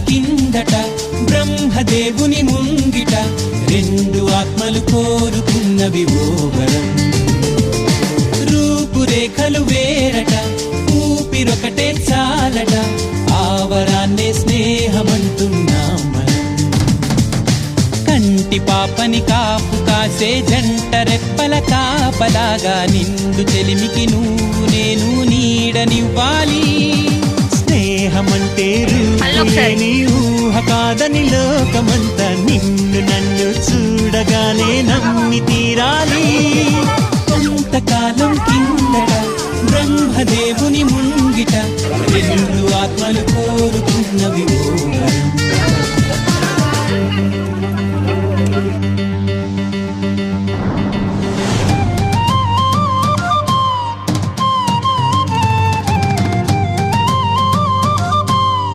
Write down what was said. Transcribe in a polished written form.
కిందట బ్రహ్మదేవుని ముంగిట రెండు ఆత్మలు కోరుకున్నవి ఓ వరం. రూపురేఖలు వేరట ఊపిరొకటే చాలట ఆ వరాన్నే స్నేహమంటున్నాం మనం. కంటి పాపని కాపు కాసే జంట రెప్పల కాపలాగా నిండు చెలిమికి నువ్వు నేను నీడనివ్వాలి. స్నేహమంటే రూపేని ఊహ కాదని లోకమంతా నిన్ను నన్ను చూడగానే నమ్మి తీరాలి. కొంతకాలం కిందట బ్రహ్మదేవుని ముంగిట రెండు ఆత్మలు కోరుకున్నవి ఓ వరం.